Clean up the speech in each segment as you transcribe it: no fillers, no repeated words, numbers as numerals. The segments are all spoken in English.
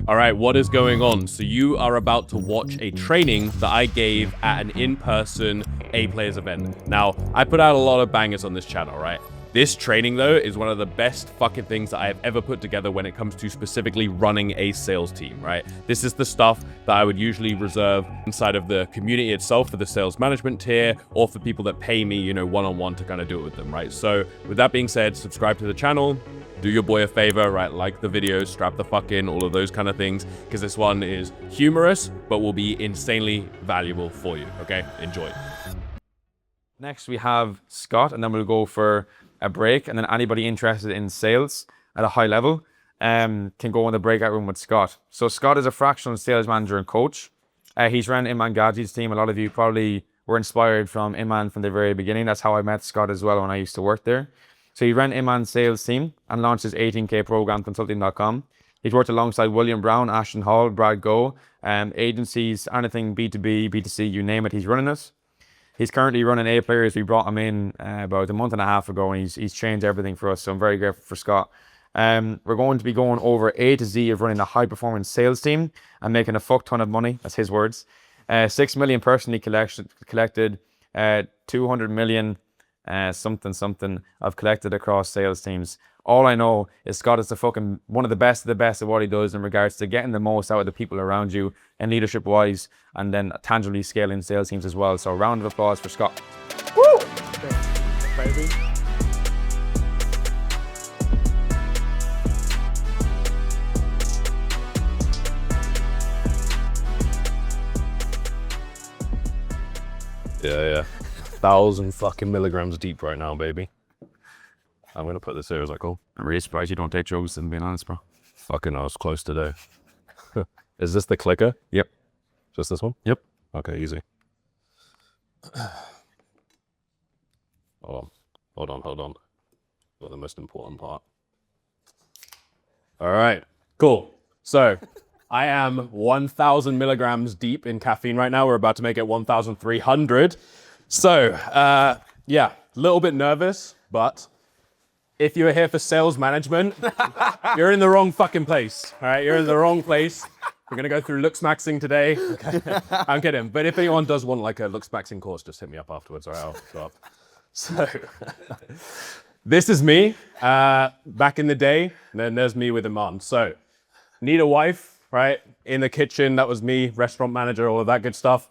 All right, what is going on? So you are about to watch a training that I gave at an in-person A-Players event. Now, I put out a lot of bangers on this channel, right? This training, though, is one of the best fucking things that I have ever put together when it comes to specifically running a sales team, right? This is the stuff that I would usually reserve inside of the community itself for the sales management tier or for people that pay me, you know, one-on-one to kind of do it with them, right? So with that being said, subscribe to the channel. Do your boy a favor, right? Like the video, strap the fuck in, all of those kind of things, because this one is humorous, but will be insanely valuable for you, okay? Enjoy. Next, we have Scott, and then we'll go for a break, and then anybody interested in sales at a high level can go in the breakout room with Scott. So Scott is a fractional sales manager and coach. He's ran Imran Ghazi's team. A lot of you probably were inspired from Imran from the very beginning. That's how I met Scott as well when I used to work there. So he ran Imran's sales team and launched his 18K program, consulting.com. He's worked alongside William Brown, Ashton Hall, Brad Go, agencies, anything B2B, B2C, you name it, he's running it. He's currently running A-Players. We brought him in about a month and a half ago, and he's changed everything for us. So I'm very grateful for Scott. We're going to be going over A to Z of running a high-performance sales team and making a fuck ton of money. That's his words. 6 million personally collected, 200 million something I've collected across sales teams. All I know is Scott is the fucking one of the best at what he does in regards to getting the most out of the people around you and leadership wise, and then tangibly scaling sales teams as well. So a round of applause for Scott. Woo! Baby. Yeah. 1,000 fucking milligrams deep right now, baby. I'm gonna put this here, is that cool? I'm really surprised you don't take drugs, and being honest, bro. Fucking I was close today. Is this the clicker? Yep. Just this one? Yep. Okay, easy. Hold on. Got the most important part. All right, cool. So I am 1,000 milligrams deep in caffeine right now. We're about to make it 1,300. So, yeah, a little bit nervous, but if you're here for sales management, you're in the wrong fucking place, all right? You're in the wrong place. We're gonna go through looks maxing today. Okay. I'm kidding, but if anyone does want like a looks maxing course, just hit me up afterwards, all right? I'll go up. So, this is me back in the day, and then there's me with Iman. So, need a wife, right? In the kitchen, that was me, restaurant manager, all of that good stuff.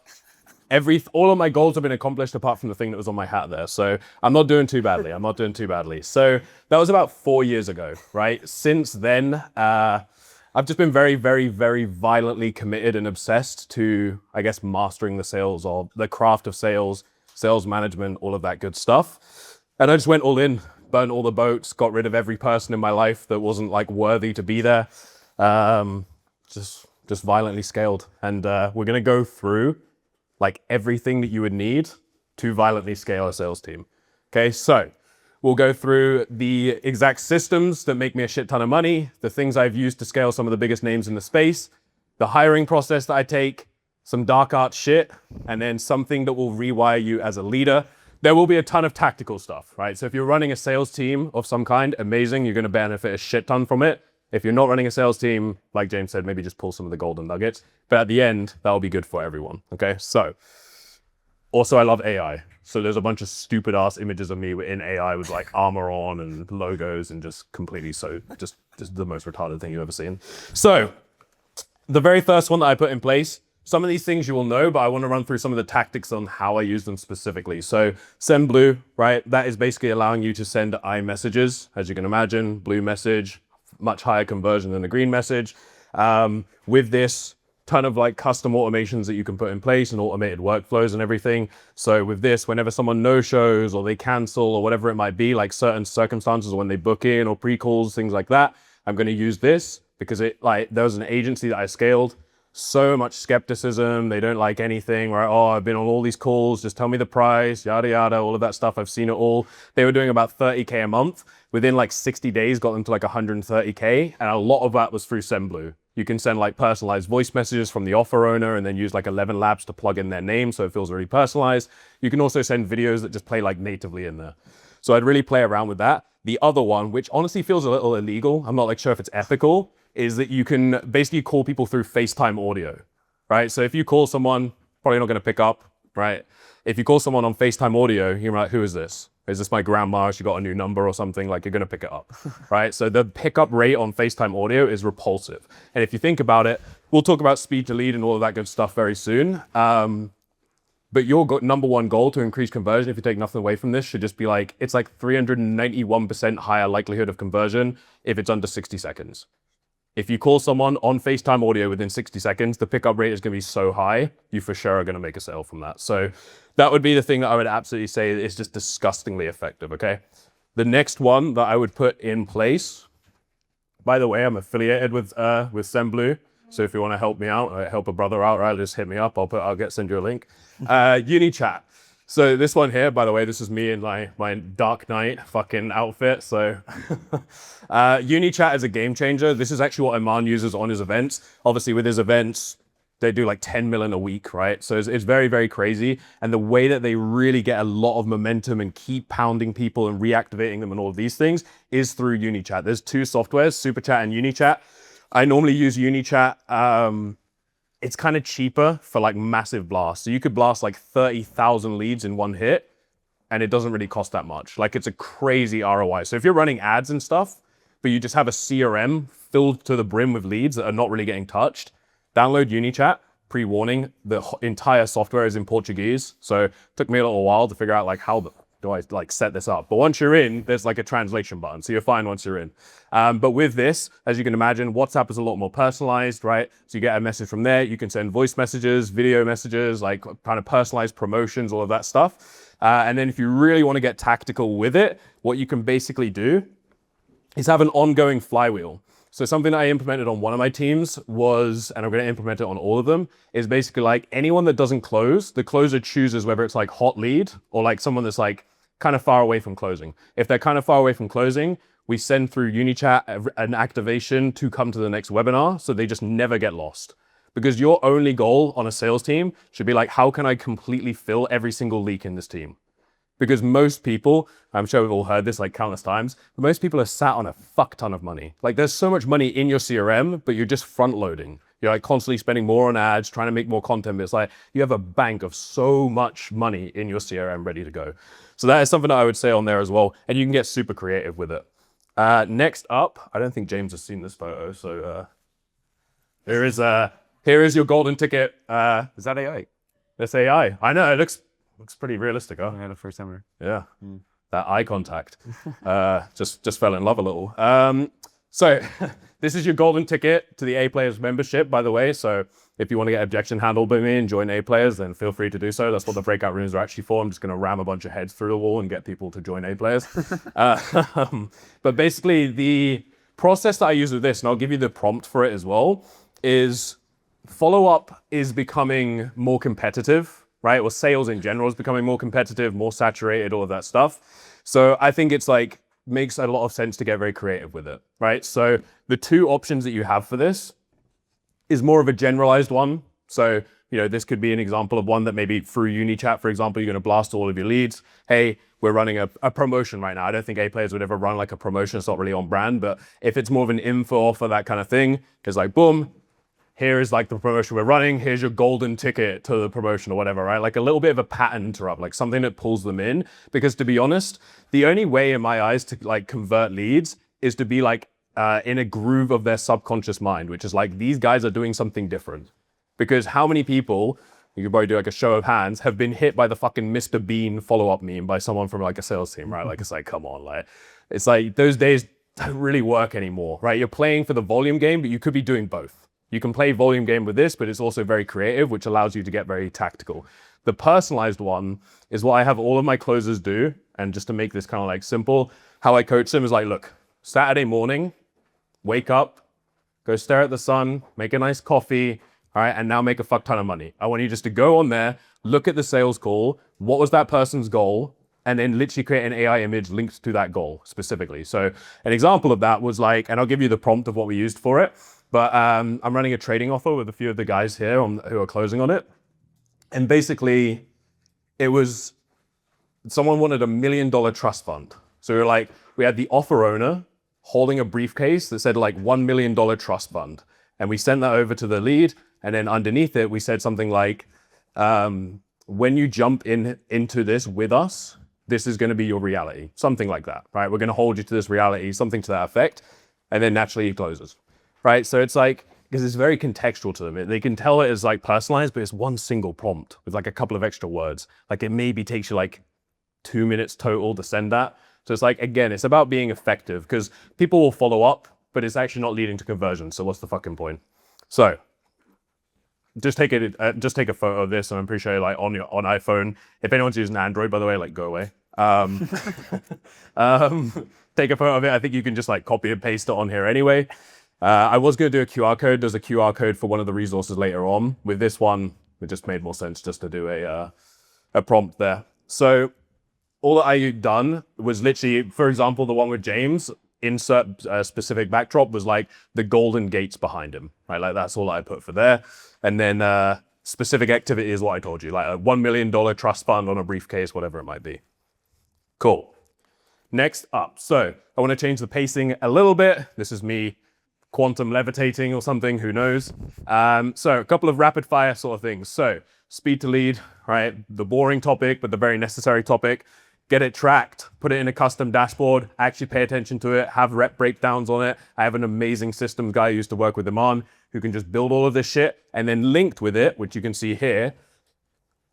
All of my goals have been accomplished apart from the thing that was on my hat there. So I'm not doing too badly. So that was about 4 years ago, right? Since then, I've just been very, very, very violently committed and obsessed to, I guess, mastering the sales or the craft of sales, sales management, all of that good stuff. And I just went all in, burnt all the boats, got rid of every person in my life that wasn't like worthy to be there. Just violently scaled. And we're gonna go through like everything that you would need to violently scale a sales team. Okay, so we'll go through the exact systems that make me a shit ton of money, the things I've used to scale some of the biggest names in the space, the hiring process that I take, some dark art shit, and then something that will rewire you as a leader. There will be a ton of tactical stuff, right? So if you're running a sales team of some kind, amazing, you're gonna benefit a shit ton from it. If you're not running a sales team, like James said, maybe just pull some of the golden nuggets. But at the end, that'll be good for everyone, okay? So, also I love AI. So there's a bunch of stupid ass images of me in AI with like armor on and logos and just completely just the most retarded thing you've ever seen. So, the very first one that I put in place, some of these things you will know, but I want to run through some of the tactics on how I use them specifically. So send blue, right? That is basically allowing you to send iMessages, as you can imagine, blue message, much higher conversion than a green message. With this, ton of like custom automations that you can put in place and automated workflows and everything. So with this, whenever someone no-shows or they cancel or whatever it might be, like certain circumstances when they book in or pre-calls, things like that, I'm going to use this because there was an agency that I scaled, so much skepticism. They don't like anything, right? Oh, I've been on all these calls, just tell me the price, yada, yada, all of that stuff. I've seen it all. They were doing about 30K a month. Within like 60 days, got them to like 130K. And a lot of that was through SendBlue. You can send like personalized voice messages from the offer owner and then use like 11 Labs to plug in their name so it feels really personalized. You can also send videos that just play like natively in there. So I'd really play around with that. The other one, which honestly feels a little illegal, I'm not like sure if it's ethical, is that you can basically call people through FaceTime audio, right? So if you call someone, probably not going to pick up, right? If you call someone on FaceTime audio, you're like, who is this? Is this my grandma? She got a new number or something? Like, you're going to pick it up, right? So the pickup rate on FaceTime audio is repulsive. And if you think about it, we'll talk about speed to lead and all of that good stuff very soon. But your number one goal to increase conversion, if you take nothing away from this, should just be like, it's like 391% higher likelihood of conversion if it's under 60 seconds. If you call someone on FaceTime audio within 60 seconds, the pickup rate is going to be so high, you for sure are going to make a sale from that. So that would be the thing that I would absolutely say is just disgustingly effective, okay? The next one that I would put in place, by the way, I'm affiliated with SendBlue. So if you want to help me out, or help a brother out, right, just hit me up. I'll send you a link. UniChat. So this one here, by the way, this is me in my Dark Knight fucking outfit. So UniChat is a game changer. This is actually what Iman uses on his events. Obviously with his events, they do like 10 million a week, right? So it's very, very crazy. And the way that they really get a lot of momentum and keep pounding people and reactivating them and all of these things is through UniChat. There's two softwares, SuperChat and UniChat. I normally use UniChat. It's kind of cheaper for like massive blasts. So you could blast like 30,000 leads in one hit and it doesn't really cost that much. Like, it's a crazy ROI. So if you're running ads and stuff, but you just have a CRM filled to the brim with leads that are not really getting touched, download UniChat. Pre-warning, the entire software is in Portuguese. So it took me a little while to figure out like how do I like set this up. But once you're in, there's like a translation button. So you're fine once you're in. But with this, as you can imagine, WhatsApp is a lot more personalized, right? So you get a message from there. You can send voice messages, video messages, like kind of personalized promotions, all of that stuff. And then if you really want to get tactical with it, what you can basically do is have an ongoing flywheel. So something that I implemented on one of my teams was, and I'm going to implement it on all of them, is basically like anyone that doesn't close, the closer chooses whether it's like hot lead or like someone that's like kind of far away from closing. If they're kind of far away from closing, we send through UniChat an activation to come to the next webinar so they just never get lost. Because your only goal on a sales team should be like, how can I completely fill every single leak in this team? Because most people, I'm sure we've all heard this like countless times, but most people are sat on a fuck ton of money. Like, there's so much money in your CRM, but you're just front loading. You're like constantly spending more on ads, trying to make more content. But it's like you have a bank of so much money in your CRM ready to go. So that is something that I would say on there as well. And you can get super creative with it. Next up, I don't think James has seen this photo. So here is your golden ticket. Is that AI? That's AI. I know, it looks pretty realistic, huh? Yeah, the first time. Yeah, that eye contact. Just fell in love a little. So this is your golden ticket to the A Players membership, by the way. So if you want to get objection handled by me and join A Players, then feel free to do so. That's what the breakout rooms are actually for. I'm just going to ram a bunch of heads through the wall and get people to join A Players. But basically, the process that I use with this, and I'll give you the prompt for it as well, is follow-up is becoming more competitive, right? Or sales in general is becoming more competitive, more saturated, all of that stuff. So I think it's like, makes a lot of sense to get very creative with it, right? So the two options that you have for this is more of a generalized one. So, you know, this could be an example of one that maybe through UniChat, for example, you're going to blast all of your leads. Hey, we're running a promotion right now. I don't think A Players would ever run like a promotion. It's not really on brand, but if it's more of an info offer, that kind of thing, it's like, boom, here is like the promotion we're running. Here's your golden ticket to the promotion or whatever, right? Like a little bit of a pattern interrupt, like something that pulls them in. Because to be honest, the only way in my eyes to like convert leads is to be like in a groove of their subconscious mind, which is like, these guys are doing something different. Because how many people, you could probably do like a show of hands, have been hit by the fucking Mr. Bean follow-up meme by someone from like a sales team, right? Like, it's like, come on, like, it's like those days don't really work anymore, right? You're playing for the volume game, but you could be doing both. You can play volume game with this, but it's also very creative, which allows you to get very tactical. The personalized one is what I have all of my closers do. And just to make this kind of like simple, how I coach them is like, look, Saturday morning, wake up, go stare at the sun, make a nice coffee, all right, and now make a fuck ton of money. I want you just to go on there, look at the sales call, what was that person's goal, and then literally create an AI image linked to that goal specifically. So an example of that was like, and I'll give you the prompt of what we used for it. But I'm running a trading offer with a few of the guys here who are closing on it. And basically, it was, someone wanted $1 million trust fund. So we were like, we had the offer owner holding a briefcase that said like $1 million trust fund. And we sent that over to the lead. And then underneath it, we said something like, when you jump into this with us, this is going to be your reality. Something like that, right? We're going to hold you to this reality, something to that effect. And then naturally he closes, right? So it's like, because it's very contextual to them. They can tell it as like personalized, but it's one single prompt with like a couple of extra words. Like it maybe takes you like 2 minutes total to send that. So it's like, again, it's about being effective because people will follow up, but it's actually not leading to conversion. So what's the fucking point? So just take a photo of this, and I'm pretty sure like on iPhone. If anyone's using Android, by the way, like go away. Take a photo of it. I think you can just like copy and paste it on here anyway. I was going to do a QR code. There's a QR code for one of the resources later on. With this one, it just made more sense just to do a prompt there. So all that I done was literally, for example, the one with James, insert a specific backdrop was like the golden gates behind him, right? Like that's all I put for there. And then specific activity is what I told you, like a $1 million trust fund on a briefcase, whatever it might be. Cool. Next up. So I want to change the pacing a little bit. This is me quantum levitating or something, who knows? So a couple of rapid fire sort of things. So speed to lead, right? The boring topic, but the very necessary topic. Get it tracked, put it in a custom dashboard, actually pay attention to it, have rep breakdowns on it. I have an amazing systems guy who used to work with Iman who can just build all of this shit, and then linked with it, which you can see here.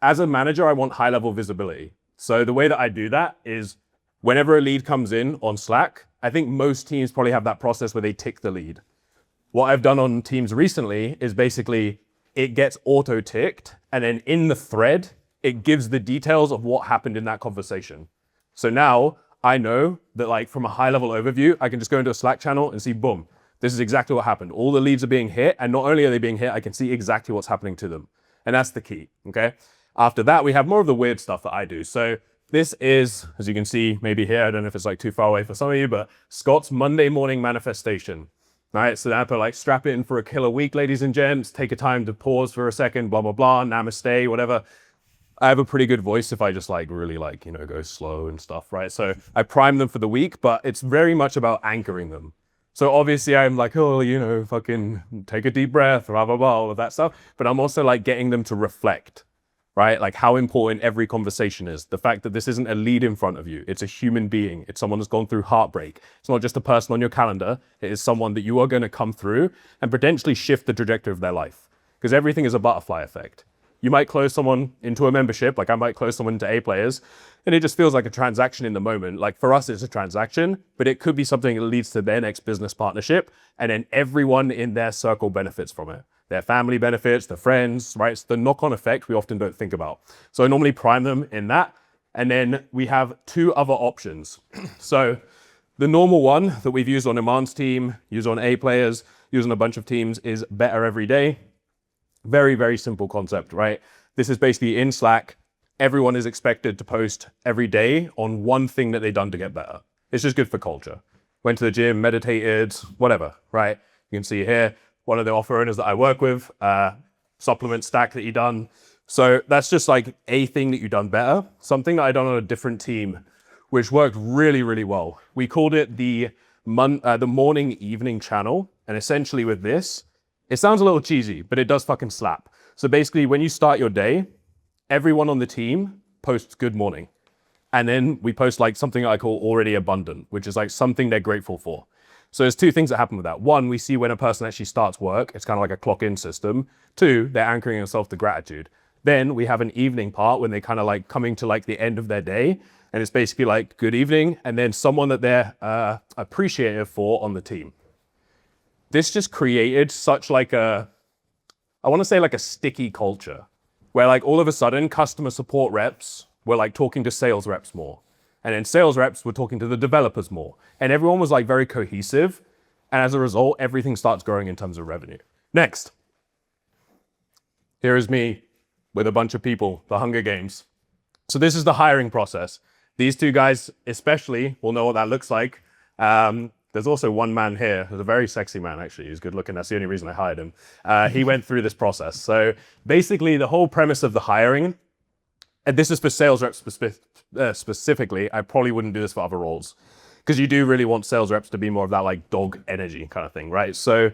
As a manager, I want high level visibility. So the way that I do that is whenever a lead comes in on Slack, I think most teams probably have that process where they tick the lead. What I've done on teams recently is basically it gets auto ticked, and then in the thread, it gives the details of what happened in that conversation. So now I know that like from a high level overview, I can just go into a Slack channel and see, boom, this is exactly what happened. All the leads are being hit, and not only are they being hit, I can see exactly what's happening to them. And that's the key, okay? After that, we have more of the weird stuff that I do. So this is, as you can see, maybe here, I don't know if it's like too far away for some of you, but Scott's Monday morning manifestation. All right, so then I put like, strap it in for a killer week, ladies and gents, take a time to pause for a second, blah, blah, blah, namaste, whatever. I have a pretty good voice if I just like really like, you know, go slow and stuff, right? So I prime them for the week, but it's very much about anchoring them. So obviously I'm like, oh, you know, fucking take a deep breath, blah, blah, blah, all of that stuff. But I'm also like getting them to reflect, right? Like how important every conversation is. The fact that this isn't a lead in front of you. It's a human being. It's someone that's gone through heartbreak. It's not just a person on your calendar. It is someone that you are going to come through and potentially shift the trajectory of their life. Because everything is a butterfly effect. You might close someone into a membership, like I might close someone into A players, and it just feels like a transaction in the moment. Like for us, it's a transaction, but it could be something that leads to their next business partnership, and then everyone in their circle benefits from it. Their family benefits, their friends, right? It's the knock-on effect we often don't think about. So I normally prime them in that, and then we have two other options. So the normal one that we've used on Iman's team, used on A players, used on a bunch of teams is better every day. Very, very simple concept, right? This is basically in Slack, everyone is expected to post every day on one thing that they've done to get better. It's just good for culture. Went to the gym, meditated, whatever, right? You can see here, one of the offer owners that I work with, supplement stack that he done. So that's just like a thing that you've done better. Something that I done on a different team, which worked really, really well. We called it the morning evening channel. And essentially with this, it sounds a little cheesy, but it does fucking slap. So basically when you start your day, everyone on the team posts good morning. And then we post like something I call already abundant, which is like something they're grateful for. So there's two things that happen with that. One, we see when a person actually starts work, it's kind of like a clock in system. Two, they're anchoring themselves to gratitude. Then we have an evening part when they kind of like coming to like the end of their day. And it's basically like good evening. And then someone that they're appreciative for on the team. This just created such like I want to say like a sticky culture where like all of a sudden customer support reps were like talking to sales reps more. And then sales reps were talking to the developers more. And everyone was like very cohesive. And as a result, everything starts growing in terms of revenue. Next. Here is me with a bunch of people, the Hunger Games. So this is the hiring process. These two guys especially will know what that looks like. There's also one man here, who's a very sexy man actually, he's good looking, that's the only reason I hired him. He went through this process. So basically the whole premise of the hiring, and this is for sales reps specifically, I probably wouldn't do this for other roles. because you do really want sales reps to be more of that like dog energy kind of thing, right? So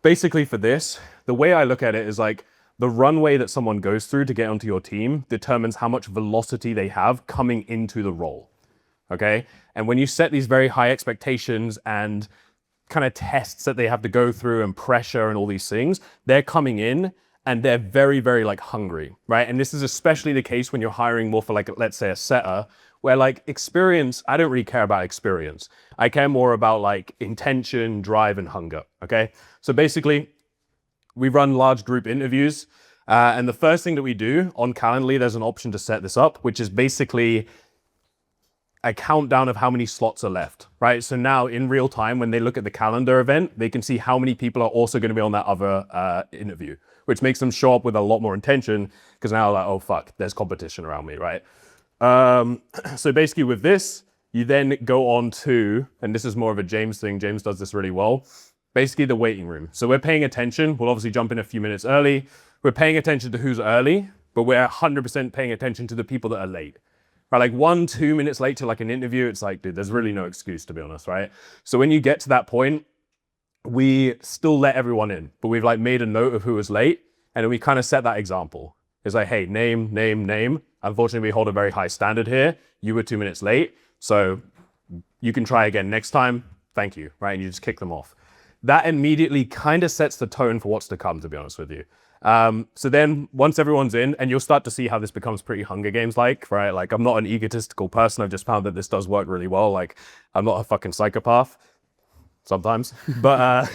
basically for this, the way I look at it is like the runway that someone goes through to get onto your team determines how much velocity they have coming into the role, okay? And when you set these very high expectations and kind of tests that they have to go through and pressure and all these things, they're coming in and they're very, very like hungry, right? And this is especially the case when you're hiring more for like, let's say a setter, where like experience, I don't really care about experience. I care more about like intention, drive, and hunger, okay? So basically, we run large group interviews. And the first thing that we do on Calendly, there's an option to set this up, which is basically a countdown of how many slots are left, right? So now in real time, when they look at the calendar event, they can see how many people are also going to be on that other interview, which makes them show up with a lot more intention because now like, oh fuck, there's competition around me, right? So basically with this, you then go on to, and this is more of a James thing, James does this really well, basically the waiting room. So we're paying attention, we'll obviously jump in a few minutes early, we're paying attention to who's early, but we're 100% paying attention to the people that are late. Right, like 1-2 minutes late to like an interview, it's like, dude, there's really no excuse to be honest, right? So when you get to that point, we still let everyone in, but we've like made a note of who was late, and then we kind of set that example. It's like, hey, name, name, name. Unfortunately, we hold a very high standard here. You were 2 minutes late, so you can try again next time. Thank you, right? And you just kick them off. That immediately kind of sets the tone for what's to come, to be honest with you. So then once everyone's in, and you'll start to see how this becomes pretty Hunger Games-like, right? Like I'm not an egotistical person. I've just found that this does work really well. Like I'm not a fucking psychopath sometimes, but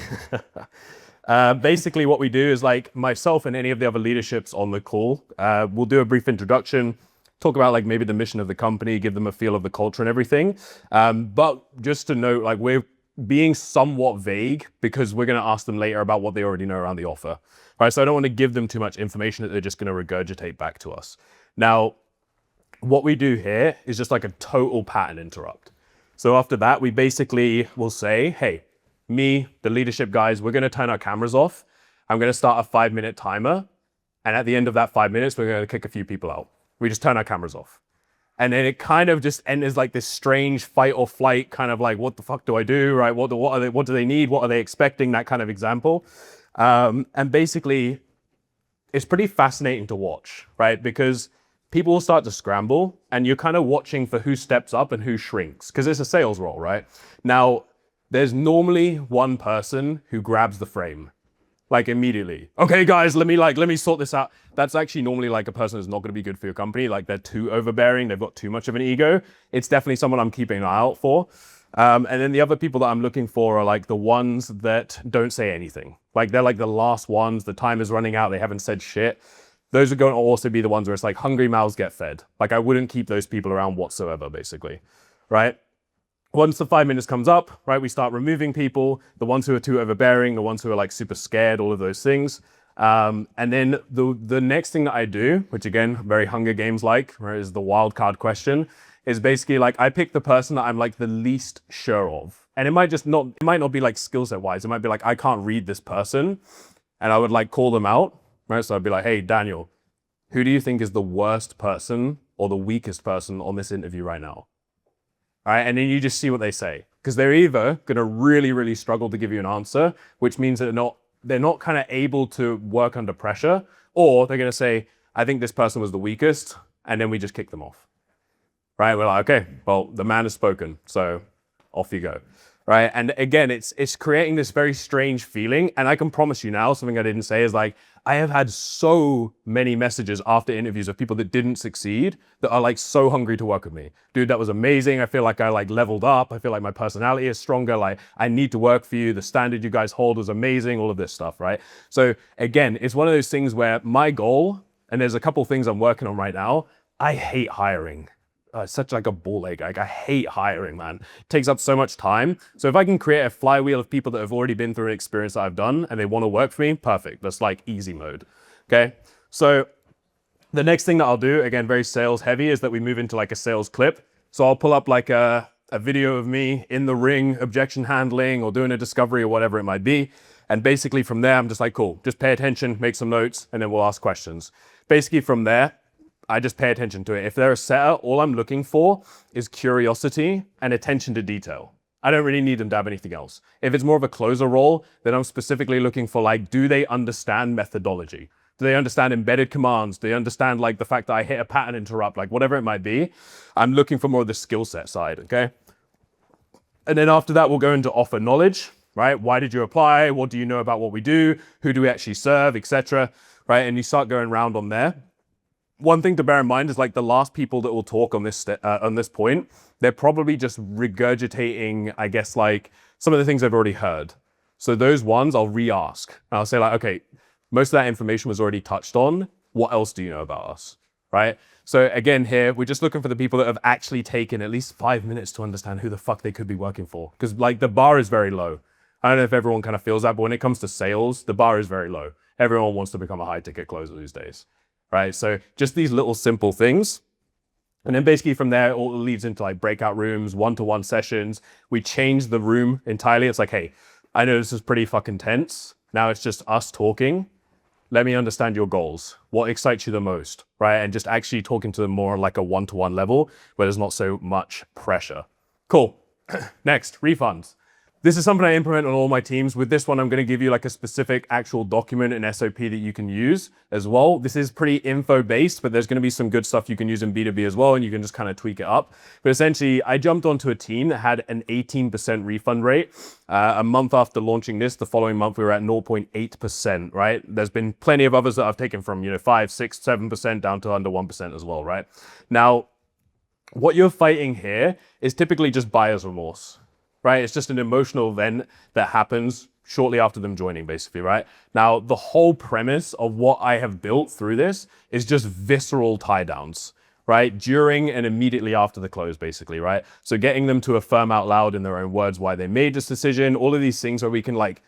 basically what we do is like myself and any of the other leaderships on the call, we'll do a brief introduction, talk about like maybe the mission of the company, give them a feel of the culture and everything. But just to note, like we're being somewhat vague because we're going to ask them later about what they already know around the offer. Right, so I don't want to give them too much information that they're just going to regurgitate back to us. Now, what we do here is just like a total pattern interrupt. So after that, we basically will say, hey, me, the leadership guys, we're going to turn our cameras off. I'm going to start a 5-minute timer. And at the end of that 5 minutes, we're going to kick a few people out. We just turn our cameras off. And then it kind of just enters like this strange fight or flight, kind of like, what the fuck do I do, right? What do they need? What are they expecting? That kind of example. And basically, it's pretty fascinating to watch, right? Because people will start to scramble and you're kind of watching for who steps up and who shrinks because it's a sales role, right? Now, there's normally one person who grabs the frame, like immediately. Okay, guys, let me sort this out. That's actually normally like a person who's not going to be good for your company. Like they're too overbearing. They've got too much of an ego. It's definitely someone I'm keeping an eye out for. And then the other people that I'm looking for are like the ones that don't say anything. Like they're like the last ones, the time is running out, they haven't said shit. Those are going to also be the ones where it's like hungry mouths get fed. Like I wouldn't keep those people around whatsoever, basically, right? Once the 5 minutes comes up, right, we start removing people, the ones who are too overbearing, the ones who are like super scared, all of those things. And then the next thing that I do, which again, very Hunger Games-like, right, is the wild card question, is basically like I pick the person that I'm like the least sure of. And it might not be like skill set wise. It might be like, I can't read this person. And I would like call them out, right? So I'd be like, hey, Daniel, who do you think is the worst person or the weakest person on this interview right now? All right, and then you just see what they say. Because they're either gonna really, really struggle to give you an answer, which means that they're not kind of able to work under pressure, or they're gonna say, I think this person was the weakest, and then we just kick them off. Right, we're like, okay, well, the man has spoken, so off you go, right? And again, it's creating this very strange feeling, and I can promise you now, something I didn't say is like, I have had so many messages after interviews of people that didn't succeed that are like so hungry to work with me. Dude, that was amazing. I feel like I like leveled up. I feel like my personality is stronger. Like I need to work for you. The standard you guys hold was amazing, all of this stuff, right? So again, it's one of those things where my goal, and there's a couple things I'm working on right now, I hate hiring. It's such like a ball ache. Like I hate hiring, man. It takes up so much time. So if I can create a flywheel of people that have already been through an experience that I've done and they want to work for me, perfect. That's like easy mode. Okay. So the next thing that I'll do, again, very sales heavy, is that we move into like a sales clip. So I'll pull up like a video of me in the ring, objection handling or doing a discovery or whatever it might be. And basically from there, I'm just like, cool, just pay attention, make some notes, and then we'll ask questions. Basically from there, I just pay attention to it. If they're a setter, all I'm looking for is curiosity and attention to detail. I don't really need them to have anything else. If it's more of a closer role, then I'm specifically looking for like, do they understand methodology? Do they understand embedded commands? Do they understand like the fact that I hit a pattern interrupt, like whatever it might be? I'm looking for more of the skill set side, okay? And then after that, we'll go into offer knowledge, right? Why did you apply? What do you know about what we do? Who do we actually serve, etc., right? And you start going around on there. One thing to bear in mind is like the last people that will talk on this point, they're probably just regurgitating, I guess, like some of the things I've already heard. So those ones I'll re-ask. I'll say like, okay, most of that information was already touched on. What else do you know about us, right? So again, here, we're just looking for the people that have actually taken at least 5 minutes to understand who the fuck they could be working for. Because like the bar is very low. I don't know if everyone kind of feels that, but when it comes to sales, the bar is very low. Everyone wants to become a high ticket closer these days, right? So just these little simple things. And then basically from there, it all leads into like breakout rooms, one-to-one sessions. We change the room entirely. It's like, hey, I know this is pretty fucking tense. Now it's just us talking. Let me understand your goals. What excites you the most, right? And just actually talking to them more on like a one-to-one level where there's not so much pressure. Cool. Next, refunds. This is something I implement on all my teams. With this one, I'm going to give you like a specific actual document and SOP that you can use as well. This is pretty info-based, but there's going to be some good stuff you can use in B2B as well, and you can just kind of tweak it up. But essentially, I jumped onto a team that had an 18% refund rate. A month after launching this, the following month, we were at 0.8%, right? There's been plenty of others that I've taken from, 5, 6, 7% down to under 1% as well, right? Now, what you're fighting here is typically just buyer's remorse. Right? It's just an emotional event that happens shortly after them joining, basically, right? Now, the whole premise of what I have built through this is just visceral tie downs, right? During and immediately after the close, basically, right? So getting them to affirm out loud in their own words why they made this decision, all of these things where we can like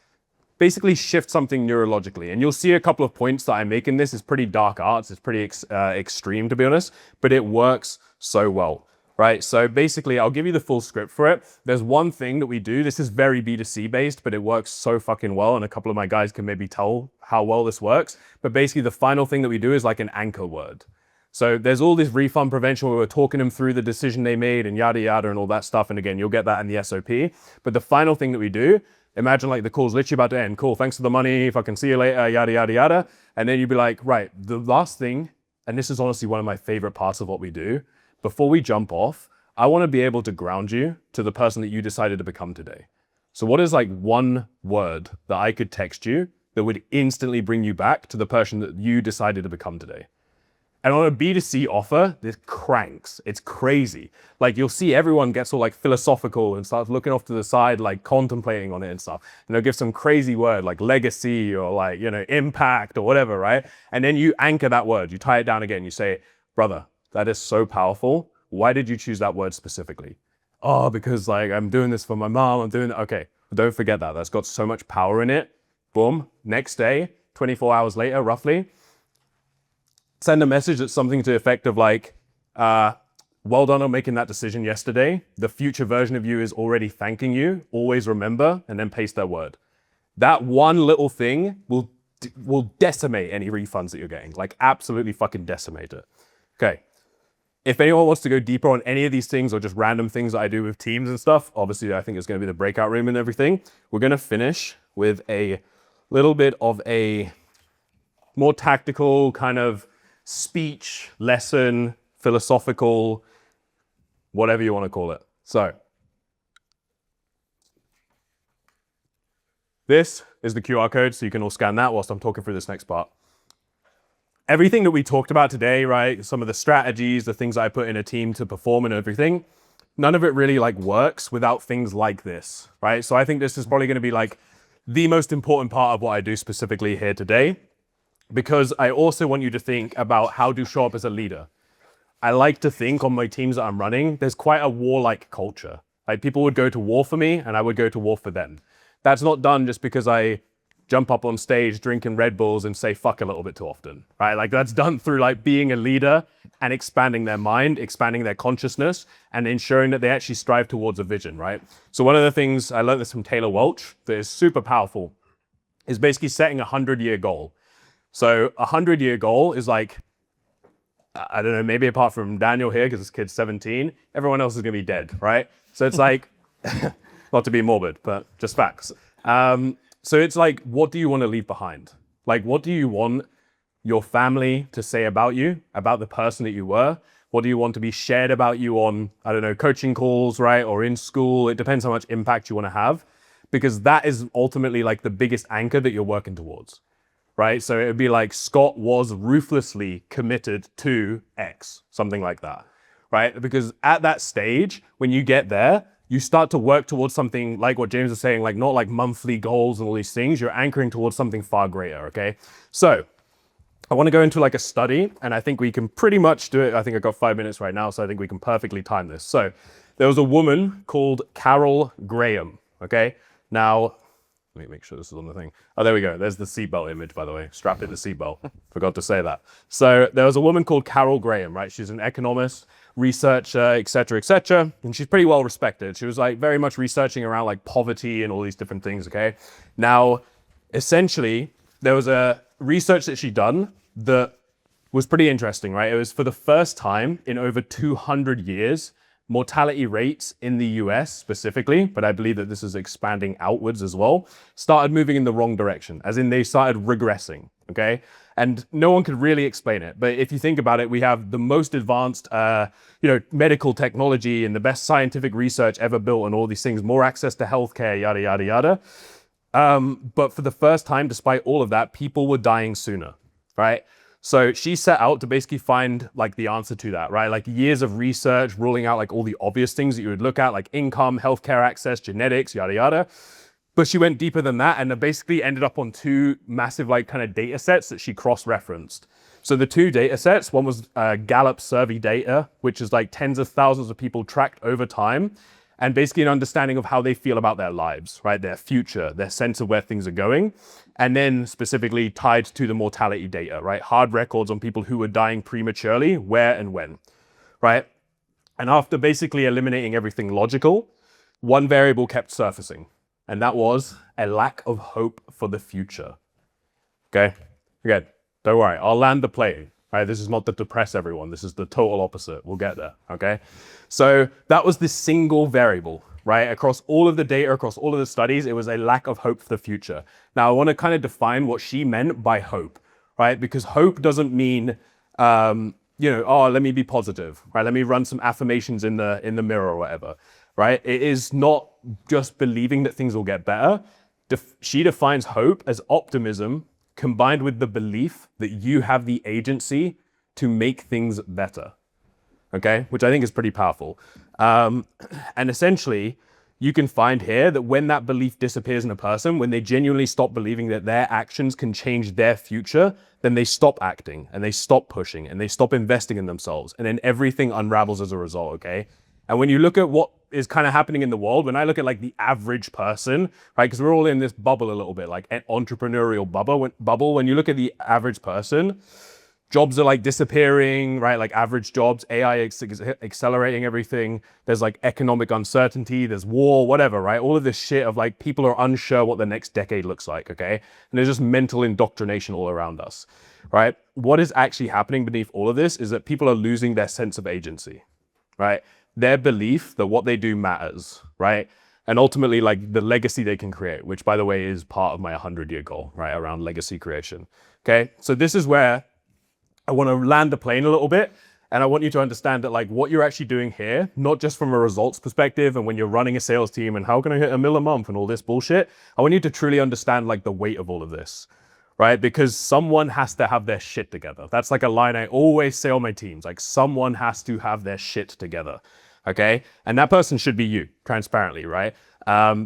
basically shift something neurologically. And you'll see a couple of points that I make in this. It's pretty dark arts. It's pretty extreme, to be honest, but it works so well. Right, so basically, I'll give you the full script for it. There's one thing that we do. This is very B2C based, but it works so fucking well. And a couple of my guys can maybe tell how well this works. But basically, the final thing that we do is like an anchor word. So there's all this refund prevention where we're talking them through the decision they made and yada, yada, and all that stuff. And again, you'll get that in the SOP. But the final thing that we do, imagine like the call's literally about to end. Cool, thanks for the money. If I can see you later, yada, yada, yada. And then you'd be like, right, the last thing, and this is honestly one of my favorite parts of what we do, before we jump off, I want to be able to ground you to the person that you decided to become today. So what is like one word that I could text you that would instantly bring you back to the person that you decided to become today? And on a B2C offer, this cranks. It's crazy. Like you'll see everyone gets all like philosophical and starts looking off to the side, like contemplating on it and stuff. And they'll give some crazy word like legacy or like, impact or whatever, right? And then you anchor that word, you tie it down again. You say, brother, that is so powerful. Why did you choose that word specifically? Oh, because like I'm doing this for my mom. I'm doing it. Okay, don't forget that. That's got so much power in it. Boom. Next day, 24 hours later, roughly, send a message that's something to the effect of like, well done on making that decision yesterday. The future version of you is already thanking you. Always remember, and then paste their word. That one little thing will decimate any refunds that you're getting. Like absolutely fucking decimate it. Okay. If anyone wants to go deeper on any of these things or just random things that I do with teams and stuff, obviously I think it's going to be the breakout room and everything. We're going to finish with a little bit of a more tactical kind of speech, lesson, philosophical, whatever you want to call it. So this is the QR code, so you can all scan that whilst I'm talking through this next part. Everything that we talked about today, right? Some of the strategies, the things I put in a team to perform and everything, none of it really like works without things like this, right? So I think this is probably going to be like the most important part of what I do specifically here today, because I also want you to think about how to show up as a leader. I like to think on my teams that I'm running, there's quite a warlike culture. Like people would go to war for me and I would go to war for them. That's not done just because I jump up on stage drinking Red Bulls and say fuck a little bit too often, right? Like that's done through like being a leader and expanding their mind, expanding their consciousness, and ensuring that they actually strive towards a vision, right? So one of the things, I learned this from Taylor Welch, that is super powerful, is basically setting a 100-year goal. So a 100-year goal is like I don't know, maybe apart from Daniel here, because this kid's 17, everyone else is going to be dead, right? So it's like, not to be morbid, but just facts. So it's like, what do you want to leave behind? Like, what do you want your family to say about you, about the person that you were? What do you want to be shared about you on, I don't know, coaching calls, right? Or in school? It depends how much impact you want to have, because that is ultimately like the biggest anchor that you're working towards, right? So it would be like Scott was ruthlessly committed to X, something like that, right? Because at that stage, when you get there, you start to work towards something like what James is saying, like not like monthly goals and all these things. You're anchoring towards something far greater, okay? So I want to go into like a study, and I think we can pretty much do it. I think I've got 5 minutes right now, so I think we can perfectly time this. So there was a woman called Carol Graham, okay? Now, let me make sure this is on the thing. Oh, there we go. There's the seatbelt image, by the way. Strap in the seatbelt. Forgot to say that. So there was a woman called Carol Graham, right? She's an economist, researcher, et cetera, and she's pretty well respected. She was like very much researching around like poverty and all these different things, okay? Now, essentially, there was a research that she'd done that was pretty interesting, right? It was for the first time in over 200 years, mortality rates in the US specifically, but I believe that this is expanding outwards as well, started moving in the wrong direction, as in they started regressing, okay? And no one could really explain it. But if you think about it, we have the most advanced, medical technology and the best scientific research ever built and all these things, more access to healthcare, yada, yada, yada. But for the first time, despite all of that, people were dying sooner, right? So she set out to basically find like the answer to that, right? Like years of research, ruling out like all the obvious things that you would look at, like income, healthcare access, genetics, yada, yada. But she went deeper than that and basically ended up on two massive like kind of data sets that she cross-referenced. So the two data sets, one was Gallup survey data, which is like tens of thousands of people tracked over time, and basically an understanding of how they feel about their lives, right? Their future, their sense of where things are going. And then specifically tied to the mortality data, right? Hard records on people who were dying prematurely, where and when, right? And after basically eliminating everything logical, one variable kept surfacing, and that was a lack of hope for the future, okay? Again, don't worry, I'll land the plane, right? This is not to depress everyone. This is the total opposite. We'll get there, okay? So that was the single variable, right? Across all of the data, across all of the studies, it was a lack of hope for the future. Now, I want to kind of define what she meant by hope, right? Because hope doesn't mean, let me be positive, right? Let me run some affirmations in the mirror or whatever, right? It is not just believing that things will get better. She defines hope as optimism combined with the belief that you have the agency to make things better, okay? Which I think is pretty powerful. And essentially, you can find here that when that belief disappears in a person, when they genuinely stop believing that their actions can change their future, then they stop acting and they stop pushing and they stop investing in themselves. And then everything unravels as a result, okay? And when you look at what is kind of happening in the world, when I look at like the average person, right? Because we're all in this bubble a little bit, like an entrepreneurial bubble. When you look at the average person, jobs are like disappearing, right? Like average jobs, AI is accelerating everything. There's like economic uncertainty, there's war, whatever, right? All of this shit of like people are unsure what the next decade looks like, okay? And there's just mental indoctrination all around us, right? What is actually happening beneath all of this is that people are losing their sense of agency, right? Their belief that what they do matters, right? And ultimately like the legacy they can create, which by the way is part of my 100-year goal, right? Around legacy creation, okay? So this is where I want to land the plane a little bit. And I want you to understand that like what you're actually doing here, not just from a results perspective and when you're running a sales team and how can I hit $1 million a month and all this bullshit, I want you to truly understand like the weight of all of this, right? Because someone has to have their shit together. That's like a line I always say on my teams, like someone has to have their shit together, okay? And that person should be you, transparently, right?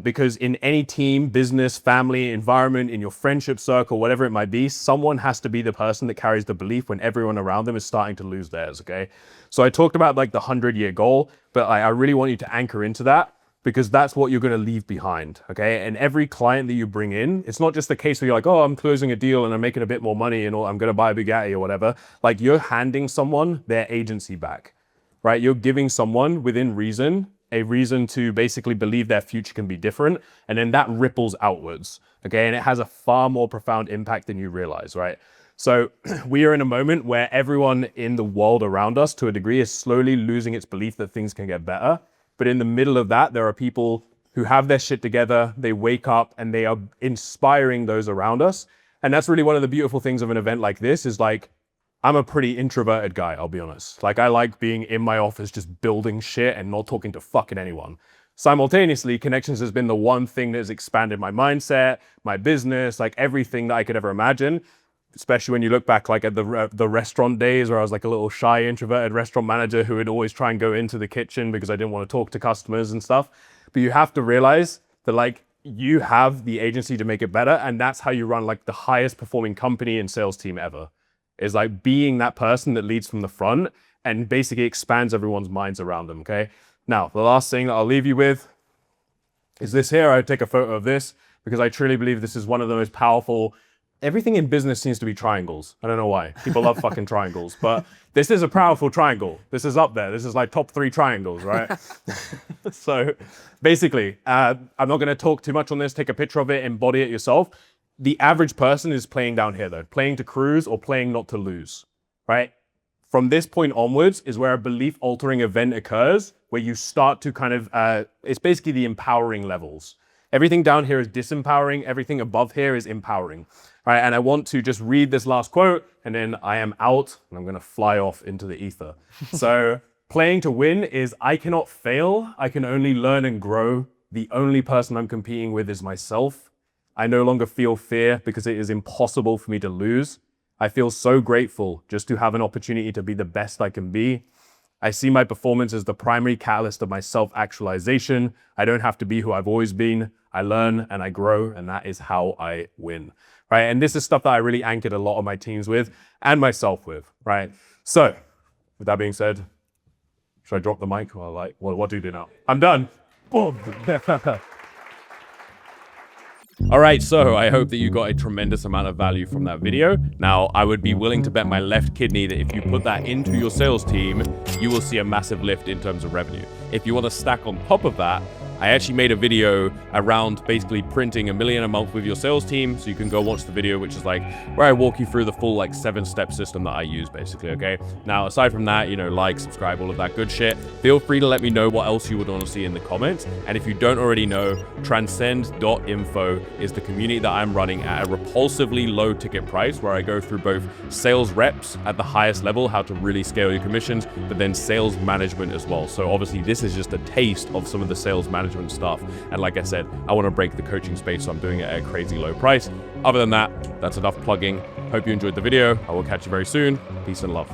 Because in any team, business, family, environment, in your friendship circle, whatever it might be, someone has to be the person that carries the belief when everyone around them is starting to lose theirs, okay? So I talked about like the 100-year goal, but I really want you to anchor into that because that's what you're going to leave behind, okay? And every client that you bring in, it's not just the case where you're like, oh, I'm closing a deal and I'm making a bit more money and I'm going to buy a Bugatti or whatever. Like you're handing someone their agency back, right? You're giving someone within reason a reason to basically believe their future can be different. And then that ripples outwards. Okay, and it has a far more profound impact than you realize, right? So we are in a moment where everyone in the world around us, to a degree, is slowly losing its belief that things can get better. But in the middle of that, there are people who have their shit together, they wake up and they are inspiring those around us. And that's really one of the beautiful things of an event like this is like, I'm a pretty introverted guy, I'll be honest. Like I like being in my office, just building shit and not talking to fucking anyone. Simultaneously, connections has been the one thing that has expanded my mindset, my business, like everything that I could ever imagine. Especially when you look back like at the restaurant days where I was like a little shy introverted restaurant manager who would always try and go into the kitchen because I didn't want to talk to customers and stuff. But you have to realize that like you have the agency to make it better, and that's how you run like the highest performing company and sales team ever. Is like being that person that leads from the front and basically expands everyone's minds around them, okay? Now, the last thing that I'll leave you with is this here. I would take a photo of this because I truly believe this is one of the most powerful. Everything in business seems to be triangles. I don't know why. People love fucking triangles, but this is a powerful triangle. This is up there. This is like top 3 triangles, right? So basically, I'm not going to talk too much on this. Take a picture of it, embody it yourself. The average person is playing down here though, playing to cruise or playing not to lose, right? From this point onwards is where a belief altering event occurs, where you start to kind of, it's basically the empowering levels. Everything down here is disempowering. Everything above here is empowering. All right, and I want to just read this last quote, and then I am out, and I'm going to fly off into the ether. So playing to win is, I cannot fail. I can only learn and grow. The only person I'm competing with is myself. I no longer feel fear because it is impossible for me to lose. I feel so grateful just to have an opportunity to be the best I can be. I see my performance as the primary catalyst of my self-actualization. I don't have to be who I've always been. I learn and I grow, and that is how I win, right? And this is stuff that I really anchored a lot of my teams with and myself with, right? So with that being said, should I drop the mic? Or like, what do you do now? I'm done. Boom. All right, so I hope that you got a tremendous amount of value from that video. Now, I would be willing to bet my left kidney that if you put that into your sales team, you will see a massive lift in terms of revenue. If you want to stack on top of that, I actually made a video around basically printing $1 million a month with your sales team. So you can go watch the video, which is like where I walk you through the full like 7-step system that I use basically, okay? Now, aside from that, you know, like, subscribe, all of that good shit. Feel free to let me know what else you would want to see in the comments. And if you don't already know, transcend.info is the community that I'm running at a repulsively low ticket price, where I go through both sales reps at the highest level, how to really scale your commissions, but then sales management as well. So obviously this is just a taste of some of the sales management stuff. And like I said, I want to break the coaching space, so I'm doing it at a crazy low price. Other than that, that's enough plugging. Hope you enjoyed the video. I will catch you very soon. Peace and love.